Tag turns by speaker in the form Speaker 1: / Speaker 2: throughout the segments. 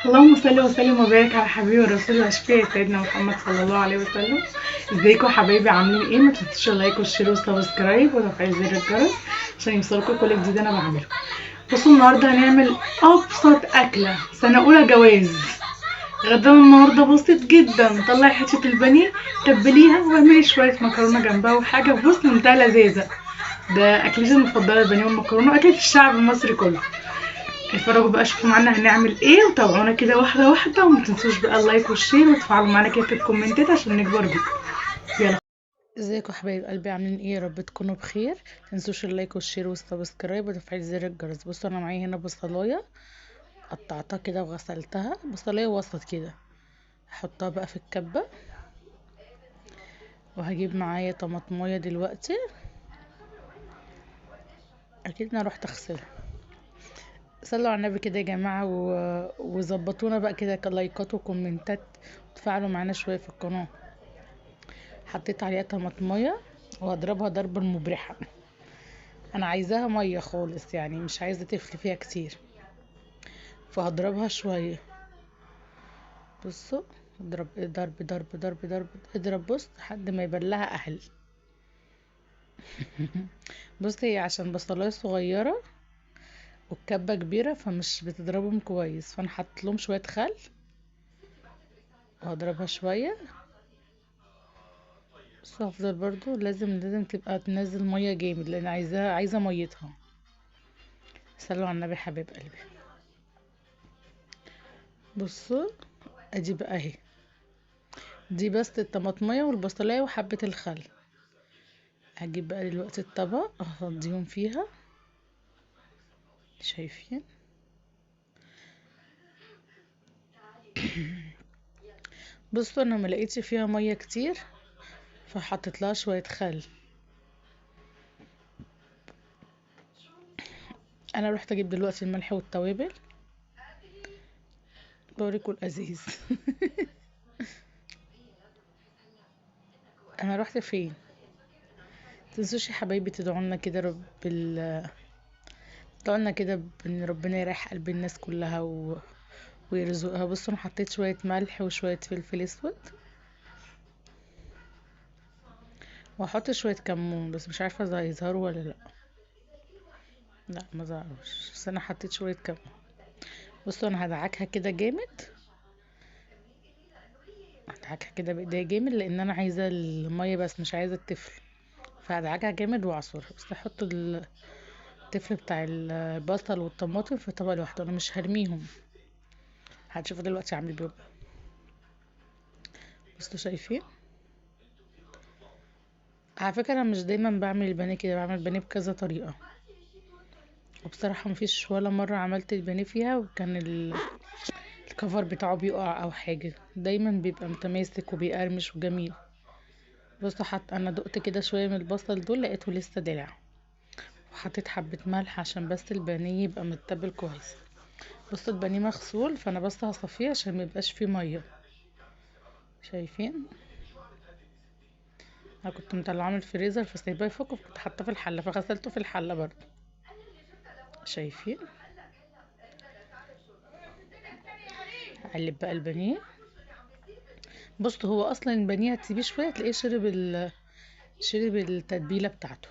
Speaker 1: اللهم صل وسلم وبارك على حبيبي ورسول وشفيع سيدنا محمد صلى الله عليه وسلم. ازيكم حبايبي عاملين ايه؟ ما تنسوش اللايك والشير والسبسكرايب وتفعيل زر الجرس عشان يوصلكم كل جديد انا بعمله. بصوا النهارده هنعمل ابسط اكله سنه اولى جواز. غدا النهارده بسيط جدا. طلعي حته البانيه تبليها واعملي شويه مكرونه جنبها وحاجه بص منتهى لذيذه. ده اكلتي المفضله البانيه والمكرونه واكلة الشعب المصري كله. اتفرجوا بقى شوفوا معانا هنعمل ايه وتابعونا كده واحده واحده، وما تنسوش بقى اللايك والشير وتفعلوا معانا كده في الكومنتات عشان نكبر بيكم. يلا. ازيكم حبايب قلبي عاملين ايه؟ يا رب تكونوا بخير. متنسوش اللايك والشير والسبسكرايب وتفعيل زر الجرس. بصوا انا معايا هنا بصلايه قطعتها كده وغسلتها، بصلايه وسط كده. هحطها بقى في الكبه، وهجيب معايا طماطمايه دلوقتي. اكيد انا رحت اغسلها. صلوا على النبي كده يا جماعه وظبطونا بقى كده كلايكات وكومنتات وتفاعلوا معانا شويه في القناه. حطيت عليها طماطمية وهضربها ضربة مبرحة. انا عايزاها مية خالص، يعني مش عايزة تفل فيها كتير، فهضربها شوية. بصوا، اضرب ضرب ضرب ضرب ضرب اضرب، بص لحد ما يبلها اهل. بص هي عشان بصلاية صغيرة والكبة كبيرة فمش بتضربهم كويس، فانا حطيت لهم شوية خل وهضربها شوية. بس هفضل برضو لازم تبقى تنزل مية جامد لان عايزة ميتها. صلوا على النبي حبيب قلبي. بصوا ادي بقى اهي، دي بس الطماطمية والبصلاية وحبة الخل. هجيب بقى دلوقتي الطبق افضيهم فيها. شايفين؟ بصوا انا ملقيتش فيها مية كتير فحطيت لها شوية خل. انا رحت اجيب دلوقتي الملح والتوابل بوريكم اللذيذ. انا رحت فين؟ متنسوش يا حبايبي تدعولنا كده تدعولنا كده بان ربنا يريح قلب الناس كلها ويرزقها. بصوا انا حطيت شوية ملح وشوية فلفل اسود واحط شوية كمون، بس مش عارفة اذا هيظهروا ولا لا. لا ما ظهروش، بس انا حطيت شوية كمون. بصوا انا هدعكها كده جامد، هدعكها كده بايديا جامد لان انا عايزة المية بس مش عايزة التفل، فهدعكها جامد واعصرها. بس احط التفل بتاع البصل والطماطم في طبق لوحده، انا مش هرميهم. هتشوفوا دلوقتي اعمل بيهم. بصوا شايفين؟ على فكرة انا مش دايما بعمل البانيه كده، بعمل البانيه بكذا طريقة، وبصراحة مفيش ولا مرة عملت البانيه فيها وكان الكفر بتاعه بيقع او حاجة، دايما بيبقى متماسك وبيقرمش وجميل. بصوا انا دقت كده شوية من البصل دول لقيته لسه دلع، وحطيت حبة ملح عشان بس البانيه يبقى متبل كويس. بصوا البانيه مغسول فانا بس هصفيه عشان ميبقاش فيه مية. شايفين؟ انا كنت مطلعاه من الفريزر فسايباه يفك، وكنت حاطاه في الحلة فغسلته في الحلة برضه. شايفين؟ اقلب بقى البانيه. بصوا هو اصلا البانيه هتسيبيه شوية تلاقيه شرب التتبيلة بتاعته،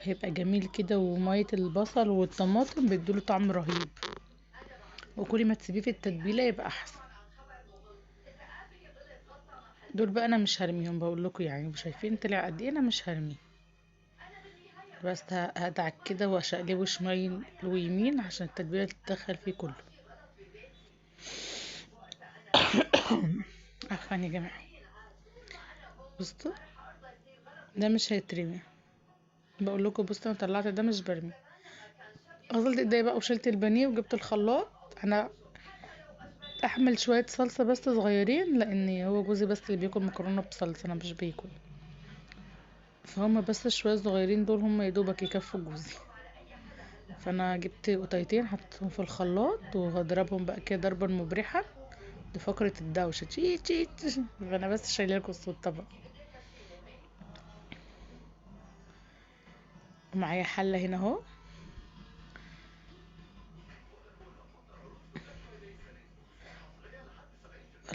Speaker 1: هيبقى جميل كده، ومية البصل والطماطم بيدوله طعم رهيب، وكل ما تسيبيه في التتبيلة يبقى احسن. دول بقى انا مش هرميهم، بقول لكم يعني شايفين طلع قد ايه، انا مش هرميه. بس هدعك كده واشقلبه شمال ويمين عشان التتبيله تتدخل فيه كله. عفوا يا جماعه. بصوا ده مش هيترمي، بقول لكم بصوا انا طلعت ده مش برمي. غسلت ايديا بقى وشلت البانيه وجبت الخلاط. انا احمل شويه صلصه بس صغيرين لان هو جوزي بس اللي بياكل مكرونه بصلصه، انا مش باكل، فهم بس شويه صغيرين دول هم يدوبك يكفوا جوزي. فانا جبت قطيتين حطيتهم في الخلاط وهضربهم بقى كده ضربه مبرحه. دي فقره الدوشه تشي تشي تشي. فانا بس شايله لكم الصوت طبعا. ومعايا حله هنا اهو.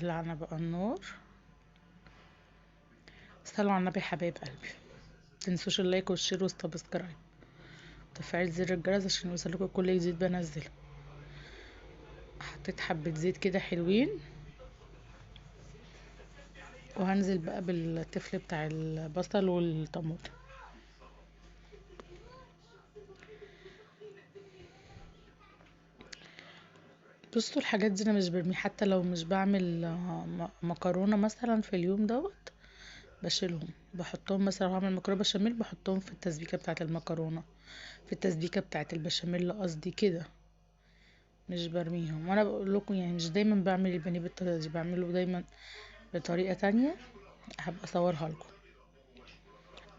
Speaker 1: ولعنا بقى النار. صلوا على النبي حبايب قلبي، متنسوش اللايك والشير والسبسكرايب وتفعيل زر الجرس عشان يوصلكوا كل جديد بنزله. حطيت حبة زيت كده حلوين، وهنزل بقى بالتفل بتاع البصل والطماطم. بصوا الحاجات دي انا مش برمي، حتى لو مش بعمل مكرونه مثلا في اليوم دوت بشيلهم، بحطهم مثلا لو هعمل مكرونه بشاميل بحطهم في التسبيكه بتاعه المكرونه، في التسبيكه بتاعه البشاميل قصدي كده، مش برميهم. وانا بقول لكم يعني مش دايما بعمل البانيه بالطريقه دي، بعمله دايما بطريقه تانية هبقى اصورها لكم.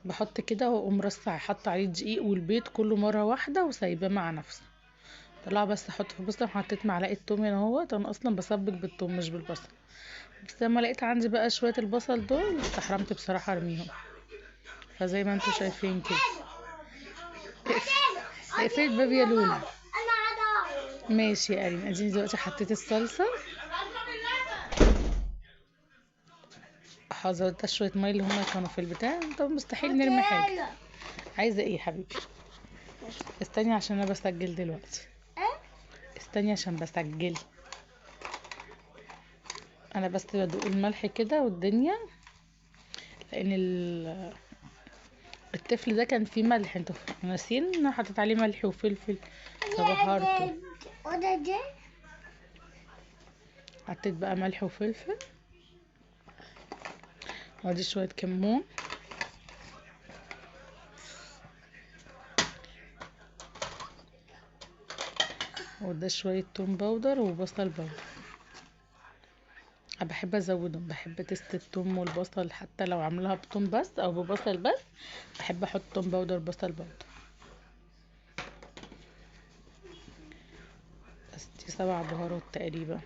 Speaker 1: بحط كده واقوم رصع حط عليه دقيق والبيض كله مره واحده وسايباه مع نفسه. طلع بس احط في البصل. حطيت معلقه توم هنا اهوت، انا اصلا بسبك بالثوم مش بالبصل، بس لما لقيت عندي بقى شويه البصل دول استحرمت بصراحه ارميهم، فزي ما انتم شايفين كده. اقفل الباب يا لولا. ماشي يا قريم. اديني دلوقتي حطيت الصلصه، حضرت شويه ميه اللي هما كانوا في البتاع. طب مستحيل نرمي حاجه. عايزه ايه يا حبيبي؟ استني عشان انا بسجل دلوقتي، استني عشان بسجل. انا بس بدوق الملح كده والدنيا، لان الطفل ده كان فيه ملح، انتوا ناسين ان انا حطيت عليه ملح وفلفل فبهرته. حطيت بقى ملح وفلفل، وادي شويه كمون، وده شويه توم باودر وبصل باودر. انا بحب ازودهم، بحب تست التوم والبصل، حتى لو عاملاها بتوم بس او ببصل بس بحب احط توم باودر بصل باودر. بس دي 7 بهارات تقريبا.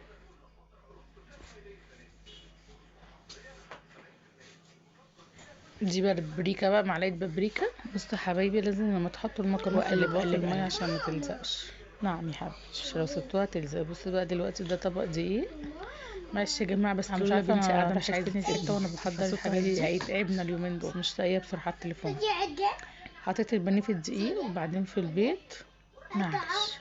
Speaker 1: دي بابريكا بقى، معلقه بابريكا. بصوا يا حبايبي لازم لما تحطوا المكرونه تقلبوها في الميه عشان ما تلزقش. نعم يا حبيبتي، لو سبتوها تلزق. بصوا بقى دلوقتي ده طبق دقيق. معلش يا جماعه بس انا مش عارفه بنتي قاعده مش عايزه حته وانا بحضر الحاجات دي، هيتعبنا اليومين دول، مش لاقيه بصراحه على التليفون. حطيت البانيه في الدقيق وبعدين في البيض. معلش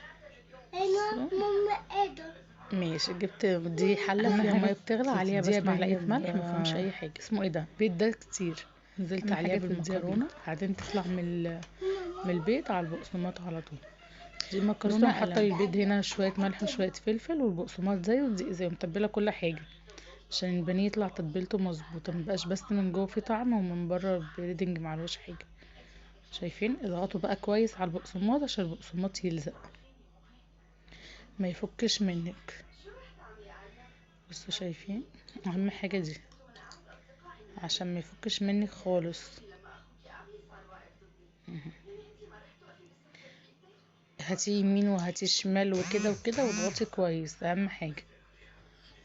Speaker 1: ماشي. جبت دي حله فيها ميه بتغلي عليها بس معلقه ملح، ما فيهمش اي حاجه. اسمه ايه ده؟ بيض ده كتير. نزلت عليها بالمكرونه بعدين تطلع من البيض على البقسماط على طول. دي مكرونه حاطه البيض هنا شويه ملح وشويه فلفل، والبقسماط زيه والدقيق زيه، متبله كل حاجه عشان البانيه يطلع تتبيلته مظبوطه، مبقاش بس من جوه فيه طعم ومن بره بريدنج معلوش حاجه. شايفين؟ اضغطوا بقى كويس على البقسماط عشان البقسماط يلزق ما يفكش منك. بصوا شايفين؟ اهم حاجه دي عشان ما يفكش منك خالص. هاتي يمين وهاتي شمال وكده وكده واضغطي كويس. اهم حاجه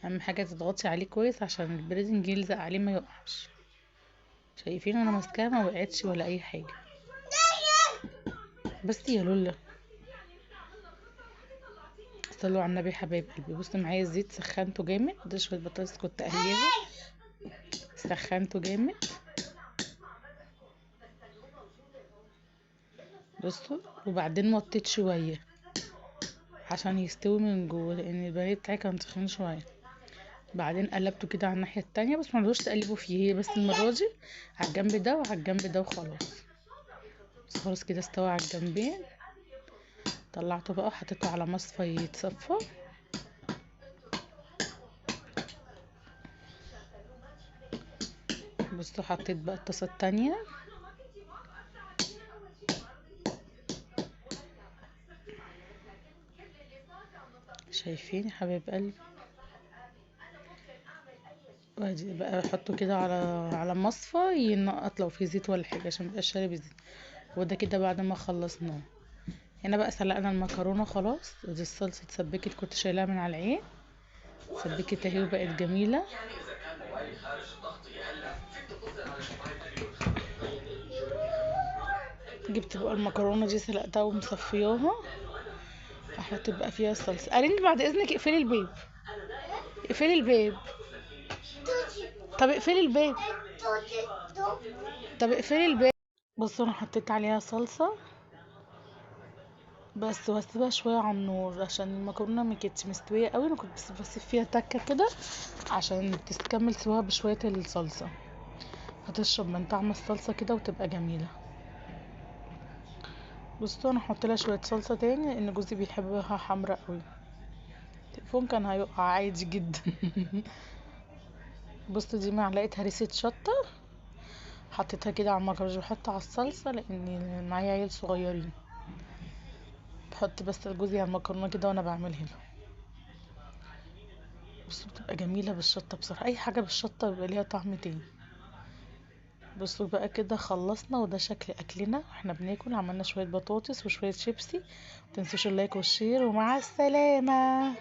Speaker 1: اهم حاجه تضغطي عليه كويس عشان البريدنج يلزق عليه ما يقعش. شايفين انا ماسكاها ما وقعتش ولا اي حاجه. بس يا لولا صلوا على النبي حبايب قلبي. بصوا معايا الزيت سخنته جامد، ده شويه بطاطس كنت قليها سخنته جامد. بصوا وبعدين وطيت شويه عشان يستوي من جوه، لان البانيه بتاعي كان تخين شويه. بعدين قلبته كده على الناحيه التانية، بس ما رضوش تقلبوا فيه، هي بس المره دي على الجنب ده وعلى الجنب ده وخلاص. بس خلاص كده استوى على الجنبين. طلعته بقى وحطيته على مصفى يتصفى. بصوا حطيت بقى الطاسه التانية. شايفين يا حبايب قلبي؟ وادي بقى احطه كده على مصفى ينقط لو في زيت ولا حاجه عشان ميبقاش شارب زيت. وده كده بعد ما خلصناه. هنا بقى سلقنا المكرونه خلاص. ودي الصلصه اتسبكت، كنت شايلاها من على العين، اتسبكت اهي وبقت جميله. جبت بقى المكرونه دي سلقتها ومصفياها، هحط بقى فيها الصلصه. قالين بعد اذنك اقفلي الباب، اقفلي الباب. طب اقفلي الباب. طب اقفلي الباب. بصوا انا حطيت عليها صلصة بس، واسيبها شوية على النار عشان المكرونة ما كانتش مستوية قوي. انا كنت بس بسيب فيها تكة كده عشان تكمل سواها بشوية الصلصة، هتشرب من طعم الصلصة كده وتبقى جميلة. بصوا انا هحط لها شوية صلصة تاني لان جوزي بيحبها حمرا قوي. التليفون كان هيقع عادي جدا. بصوا دي معلقة هريسة شطة حطيتها كده على المكرونة، مش بحط على الصلصة لان معايا عيال صغيرين، بحط بس لجوزي على المكرونة كده وانا بعملها له. بصوا بتبقى جميلة بالشطة بصراحة، اي حاجة بالشطة بيبقى ليها طعم تاني. بصوا بقى كده خلصنا وده شكل اكلنا واحنا بناكل. عملنا شوية بطاطس وشوية شيبسي. متنسوش اللايك والشير ومع السلامة.